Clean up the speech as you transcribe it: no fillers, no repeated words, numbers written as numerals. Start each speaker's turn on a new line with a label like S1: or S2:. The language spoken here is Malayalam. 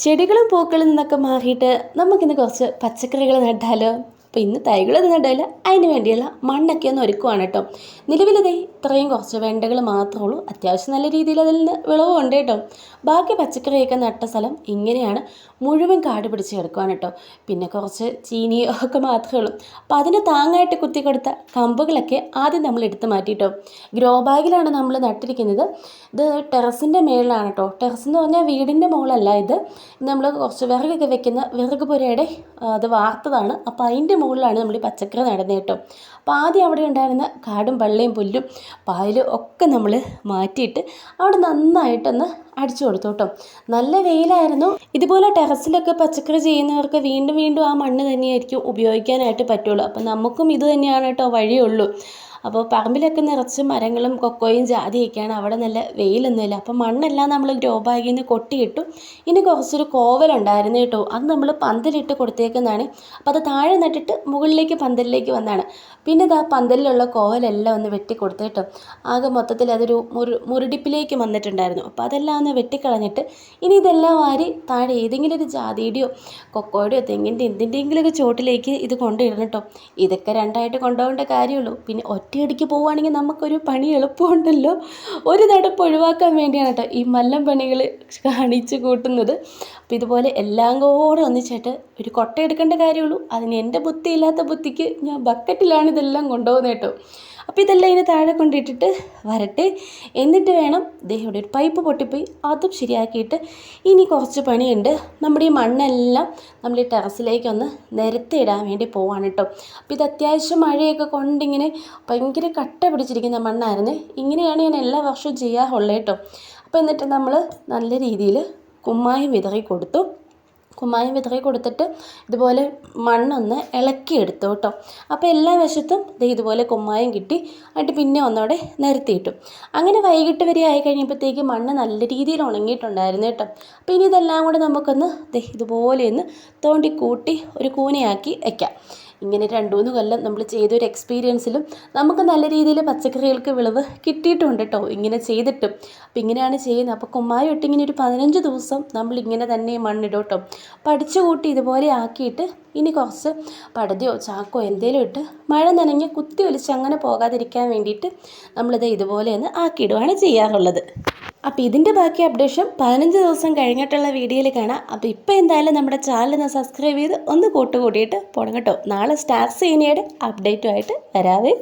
S1: ചെടികളും പൂക്കളിൽ നിന്നൊക്കെ മാറിയിട്ട് നമുക്കിന്ന് കുറച്ച് പച്ചക്കറികൾ നട്ടാലോ? അപ്പോൾ ഇന്ന് തൈകളൊന്നും നടാല്ല, അതിന് വേണ്ടിയുള്ള മണ്ണൊക്കെ ഒന്ന് ഒരുക്കുവാണ് കേട്ടോ. നിലവിലതേ ഇത്രയും കുറച്ച് വെണ്ടകൾ മാത്രമേ ഉള്ളൂ. അത്യാവശ്യം നല്ല രീതിയിൽ അതിൽ നിന്ന് വിളവുണ്ട് കേട്ടോ. ബാക്കി പച്ചക്കറിയൊക്കെ നട്ട സ്ഥലം ഇങ്ങനെയാണ്, മുഴുവൻ കാട് പിടിച്ച് കിടക്കുവാണ് കേട്ടോ. പിന്നെ കുറച്ച് ചീനിയോ ഒക്കെ മാത്രമേ ഉള്ളൂ. അപ്പോൾ അതിന് താങ്ങായിട്ട് കുത്തി കൊടുത്ത കമ്പുകളൊക്കെ ആദ്യം നമ്മൾ എടുത്ത് മാറ്റിയിട്ടോ. ഗ്രോ ബാഗിലാണ് നമ്മൾ നട്ടിരിക്കുന്നത്. ഇത് ടെറസിൻ്റെ മേളിലാണ് കേട്ടോ. ടെറസ് എന്ന് പറഞ്ഞാൽ വീടിൻ്റെ മുകളല്ല, ഇത് നമ്മൾ കുറച്ച് വിറകൊക്കെ വെക്കുന്ന വിറക് പുരയുടെ അത് വാർത്തതാണ്. അപ്പോൾ അതിൻ്റെ മുകളിലാണ് നമ്മൾ ഈ പച്ചക്കറി നടുന്നത് കേട്ടോ. അപ്പോൾ ആദ്യം അവിടെ ഉണ്ടായിരുന്ന കാടും പള്ളിയും പുല്ലും പായലും ഒക്കെ നമ്മൾ മാറ്റിയിട്ട് അവിടെ നന്നായിട്ടൊന്ന് അടിച്ചു കൊടുത്തു കേട്ടോ. നല്ല വെയിലായിരുന്നു. ഇതുപോലെ ടെറസിലൊക്കെ പച്ചക്കറി ചെയ്യുന്നവർക്ക് വീണ്ടും വീണ്ടും ആ മണ്ണ് തന്നെയായിരിക്കും ഉപയോഗിക്കാനായിട്ട് പറ്റുള്ളൂ. അപ്പോൾ നമുക്കും ഇത് തന്നെയാണ് കേട്ടോ വഴിയുള്ളൂ. അപ്പോൾ പറമ്പിലൊക്കെ നിറച്ച് മരങ്ങളും കൊക്കോയും ജാതിയൊക്കെയാണ്. അവിടെ നല്ല വെയിലൊന്നുമില്ല. അപ്പോൾ മണ്ണെല്ലാം നമ്മൾ ഗ്രോ ബാഗിൽ നിന്ന് കൊട്ടിയിട്ടു. ഇനി കുറച്ചൊരു കോവലുണ്ടായിരുന്നു കേട്ടോ. അത് നമ്മൾ പന്തലിട്ട് കൊടുത്തേക്കുന്നതാണ്. അപ്പോൾ അത് താഴെ നട്ടിട്ട് മുകളിലേക്ക് പന്തലിലേക്ക് വന്നതാണ്. പിന്നെ ഇത് ആ പന്തലിലുള്ള കോവലെല്ലാം ഒന്ന് വെട്ടിക്കൊടുത്തു കേട്ടോ. ആകെ മൊത്തത്തിൽ അതൊരു മുരടിപ്പിലേക്ക് വന്നിട്ടുണ്ടായിരുന്നു. അപ്പോൾ അതെല്ലാം ഒന്ന് വെട്ടിക്കളഞ്ഞിട്ട് ഇനി ഇതെല്ലാം വാരി താഴെ ഏതെങ്കിലും ഒരു ജാതിയുടെയോ കൊക്കോയുടെയോ തെങ്ങിൻ്റെ എന്തിൻ്റെയെങ്കിലുമൊക്കെ ചോട്ടിലേക്ക് ഇത് കൊണ്ടിടണം കേട്ടോ. ഇതൊക്കെ രണ്ടായിട്ട് കൊണ്ടുപോകേണ്ട കാര്യമുള്ളൂ. പിന്നെ ഒറ്റയടിക്ക് പോവുകയാണെങ്കിൽ നമുക്കൊരു പണി എളുപ്പമുണ്ടല്ലോ. ഒരു നടപ്പ് ഒഴിവാക്കാൻ വേണ്ടിയാണ് കേട്ടോ ഈ മല്ലം പണികൾ കാണിച്ച് കൂട്ടുന്നത്. അപ്പോൾ ഇതുപോലെ എല്ലാം കൂടെ ഒന്നിച്ചിട്ട് ഒരു കൊട്ട എടുക്കേണ്ട കാര്യമുള്ളൂ. അതിന് എൻ്റെ ബുദ്ധി ഇല്ലാത്ത ബുദ്ധിക്ക് ഞാൻ ബക്കറ്റിലാണ് ഇതെല്ലാം കൊണ്ടുപോകുന്നത് കേട്ടോ. അപ്പോൾ ഇതെല്ലാം ഇതിന് താഴെ കൊണ്ടിട്ടിട്ട് വരട്ടെ. എന്നിട്ട് വേണം ഇവിടെ ഒരു പൈപ്പ് പൊട്ടിപ്പോയി, അതും ശരിയാക്കിയിട്ട് ഇനി കുറച്ച് പണിയുണ്ട്. നമ്മുടെ ഈ മണ്ണെല്ലാം നമ്മൾ ഈ ടെറസിലേക്കൊന്ന് നിരത്തിയിടാൻ വേണ്ടി പോവാണ് കേട്ടോ. അപ്പോൾ ഇത് അത്യാവശ്യം മഴയൊക്കെ കൊണ്ടിങ്ങനെ ഭയങ്കര കട്ട പിടിച്ചിരിക്കുന്ന മണ്ണായിരുന്നു. ഇങ്ങനെയാണ് ഞാൻ എല്ലാ വർഷവും ചെയ്യാറുള്ളത് കേട്ടോ. അപ്പോൾ എന്നിട്ട് നമ്മൾ നല്ല രീതിയിൽ കുമ്മായം വിതറി കൊടുത്തു. കുമ്മായം വിതറി കൊടുത്തിട്ട് ഇതുപോലെ മണ്ണൊന്ന് ഇളക്കിയെടുത്തു കേട്ടോ. അപ്പോൾ എല്ലാ വശത്തും ഇതുപോലെ കുമ്മായം കിട്ടി. എന്നിട്ട് പിന്നെ ഒന്നോടെ നിരത്തിയിട്ടു. അങ്ങനെ വൈകിട്ട് വരെ ആയി കഴിഞ്ഞപ്പോഴത്തേക്ക് മണ്ണ് നല്ല രീതിയിൽ ഉണങ്ങിയിട്ടുണ്ടായിരുന്നു കേട്ടോ. അപ്പോൾ ഇനി ഇതെല്ലാം കൂടെ നമുക്കൊന്ന് ഇതുപോലെ ഒന്ന് തോണ്ടി കൂട്ടി ഒരു കൂനയാക്കി വയ്ക്കാം. ഇങ്ങനെ 2-3 കൊല്ലം നമ്മൾ ചെയ്തൊരു എക്സ്പീരിയൻസിലും നമുക്ക് നല്ല രീതിയിൽ പച്ചക്കറികൾക്ക് വിളവ് കിട്ടിയിട്ടുണ്ട് കേട്ടോ ഇങ്ങനെ ചെയ്തിട്ടും. അപ്പോൾ ഇങ്ങനെയാണ് ചെയ്യുന്നത്. അപ്പോൾ കുമ്മായം ഇട്ട് ഇങ്ങനെ ഒരു 15 ദിവസം നമ്മളിങ്ങനെ തന്നെ മണ്ണിടും കേട്ടോ. പഠിച്ചു കൂട്ടി ഇതുപോലെ ആക്കിയിട്ട് ഇനി കുറച്ച് പടതിയോ ചാക്കോ എന്തേലും ഇട്ട് മഴ നനഞ്ഞ് കുത്തി ഒലിച്ച് അങ്ങനെ പോകാതിരിക്കാൻ വേണ്ടിയിട്ട് നമ്മളിത് ഇതുപോലെ ഒന്ന് ആക്കിയിടുകയാണ് ചെയ്യാറുള്ളത്. അപ്പോൾ ഇതിൻ്റെ ബാക്കി അപ്ഡേഷൻ 15 ദിവസം കഴിഞ്ഞിട്ടുള്ള വീഡിയോയിൽ കാണാം. അപ്പോൾ ഇപ്പോൾ എന്തായാലും നമ്മുടെ ചാനൽ സബ്സ്ക്രൈബ് ചെയ്ത് ഒന്ന് കൂട്ടുകൂടിയിട്ട് പോകണം കേട്ടോ. നാളെ സ്റ്റാർ സീനിയയുടെ അപ്ഡേറ്റുമായിട്ട് വരാവേ.